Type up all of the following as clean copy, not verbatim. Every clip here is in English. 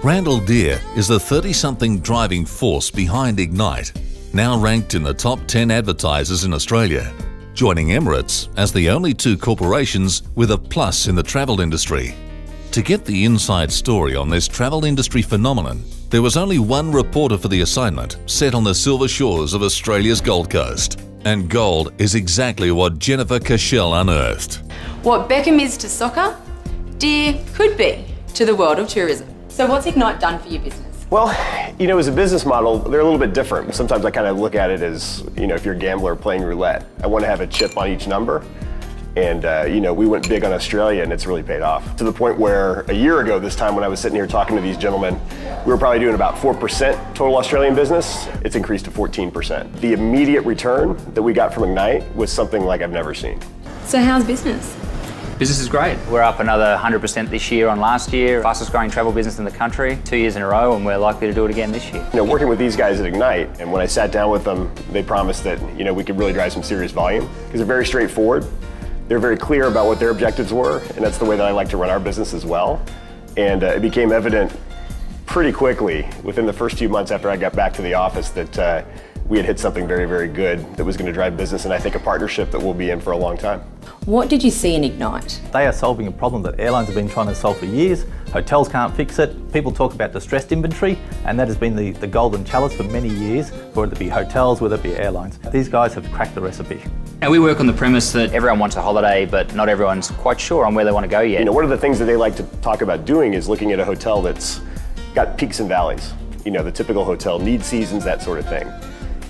Randall Deer is the 30-something driving force behind Ignite, now ranked in the top 10 advertisers in Australia, joining Emirates as the only two corporations with a plus in the travel industry. To get the inside story on this travel industry phenomenon, there was only one reporter for the assignment, set on the silver shores of Australia's Gold Coast. And gold is exactly what Jennifer Cashel unearthed. What Beckham is to soccer, Deer could be to the world of tourism. So what's Ignite done for your business? Well, as a business model, they're a little bit different. Sometimes I kind of look at it as, if you're a gambler playing roulette, I want to have a chip on each number. And, we went big on Australia and it's really paid off. To the point where a year ago, this time when I was sitting here talking to these gentlemen, we were probably doing about 4% total Australian business. It's increased to 14%. The immediate return that we got from Ignite was something like I've never seen. So how's business? Business is great. We're up another 100% this year on last year. Fastest growing travel business in the country, 2 years in a row, and we're likely to do it again this year. Working with these guys at Ignite, and when I sat down with them, they promised that, we could really drive some serious volume, because they're very straightforward. They're very clear about what their objectives were, and that's the way that I like to run our business as well. And it became evident pretty quickly, within the first few months after I got back to the office, that we had hit something very, very good that was going to drive business, and I think a partnership that we'll be in for a long time. What did you see in Ignite? They are solving a problem that airlines have been trying to solve for years. Hotels can't fix it. People talk about distressed inventory, and that has been the golden chalice for many years, whether it be hotels, whether it be airlines. These guys have cracked the recipe. Now, we work on the premise that everyone wants a holiday, but not everyone's quite sure on where they want to go yet. One of the things that they like to talk about doing is looking at a hotel that's got peaks and valleys. The typical hotel needs seasons, that sort of thing.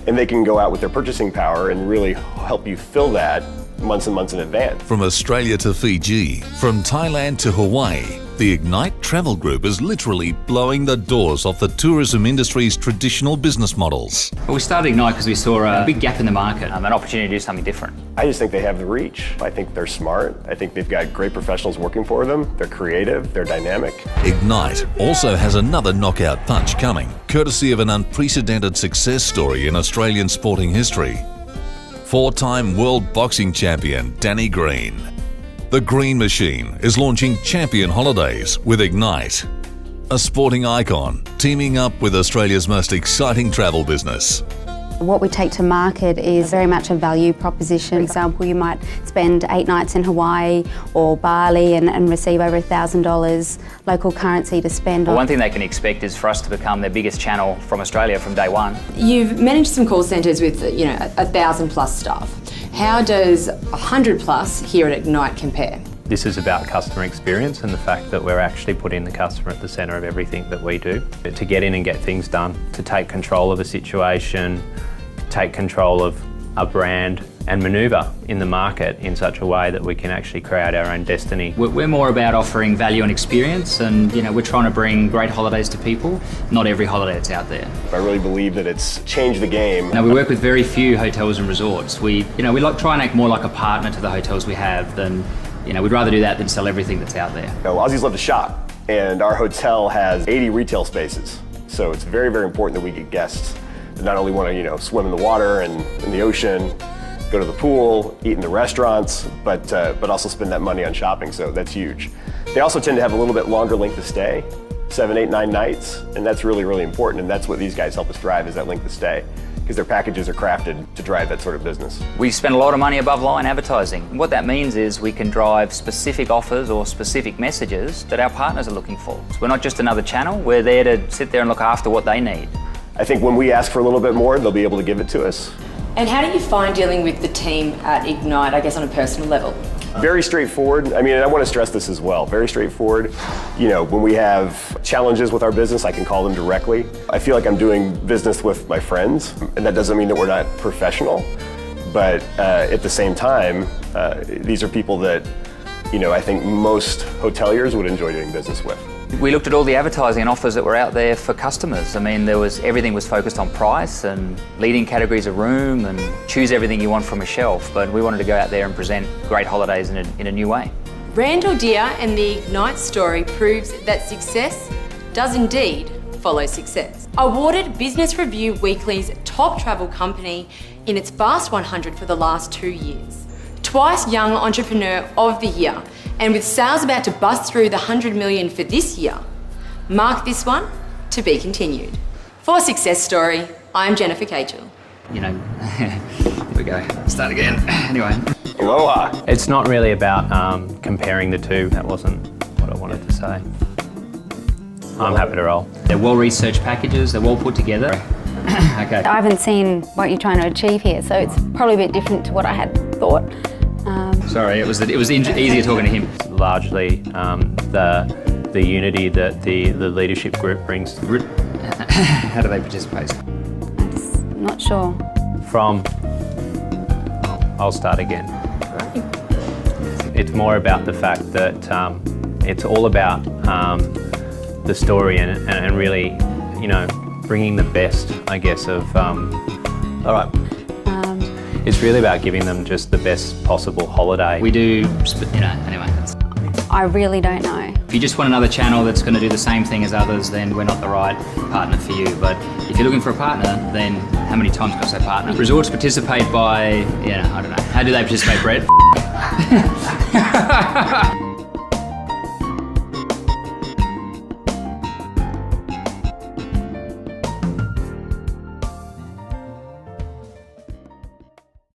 And they can go out with their purchasing power and really help you fill that months and months in advance. From Australia to Fiji, from Thailand to Hawaii, the Ignite Travel Group is literally blowing the doors off the tourism industry's traditional business models. Well, we started Ignite because we saw a big gap in the market, an opportunity to do something different. I just think they have the reach. I think they're smart. I think they've got great professionals working for them. They're creative, they're dynamic. Ignite also has another knockout punch coming, courtesy of an unprecedented success story in Australian sporting history. Four-time world boxing champion Danny Green. The Green Machine is launching Champion Holidays with Ignite, a sporting icon teaming up with Australia's most exciting travel business. What we take to market is very much a value proposition. For example, you might spend 8 nights in Hawaii or Bali and receive over $1,000 local currency to spend on. Well, one thing they can expect is for us to become their biggest channel from Australia from day one. You've managed some call centres with 1,000 plus staff. How does 100 plus here at Ignite compare? This is about customer experience and the fact that we're actually putting the customer at the centre of everything that we do. To get in and get things done, to take control of a situation, take control of a brand and manoeuvre in the market in such a way that we can actually create our own destiny. We're more about offering value and experience, and we're trying to bring great holidays to people. Not every holiday that's out there. I really believe that it's changed the game. Now, we work with very few hotels and resorts. We try and act more like a partner to the hotels we have than, we'd rather do that than sell everything that's out there. Aussies love to shop, and our hotel has 80 retail spaces. So it's very, very important that we get guests that not only want to, swim in the water and in the ocean, go to the pool, eat in the restaurants, but also spend that money on shopping, so that's huge. They also tend to have a little bit longer length of stay, 7, 8, 9 nights, and that's really, really important, and that's what these guys help us drive, is that length of stay, because their packages are crafted to drive that sort of business. We spend a lot of money above line advertising. What that means is we can drive specific offers or specific messages that our partners are looking for. So we're not just another channel, we're there to sit there and look after what they need. I think when we ask for a little bit more, they'll be able to give it to us. And how do you find dealing with the team at Ignite, I guess on a personal level? Very straightforward. I want to stress this as well. Very straightforward. When we have challenges with our business, I can call them directly. I feel like I'm doing business with my friends, and that doesn't mean that we're not professional. But at the same time, these are people that, I think most hoteliers would enjoy doing business with. We looked at all the advertising and offers that were out there for customers. Everything was focused on price and leading categories of room and choose everything you want from a shelf. But we wanted to go out there and present great holidays in a new way. Randall Deer and the Ignite story proves that success does indeed follow success. Awarded Business Review Weekly's top travel company in its Fast 100 for the last 2 years. Twice Young Entrepreneur of the Year, and with sales about to bust through the 100 million for this year, Mark this one to be continued. For Success Story, I'm Jennifer Cachel. You know, here we go. Start again. Anyway. Aloha. It's not really about comparing the two. That wasn't what I wanted to say. I'm happy to roll. They're well-researched packages, they're well put together. Okay. I haven't seen what you're trying to achieve here, so it's probably a bit different to what I had thought. Sorry, it was easier talking to him. Largely the unity that the leadership group brings. How do they participate? I'm just not sure. I'll start again. It's more about the fact that it's all about the story and really, you know, bringing the best, I guess, of. All right. It's really about giving them just the best possible holiday. We do, you know, anyway. I really don't know. If you just want another channel that's going to do the same thing as others, then we're not the right partner for you. But if you're looking for a partner, then how many times can I say partner? Resorts participate by, I don't know. How do they participate, Brett?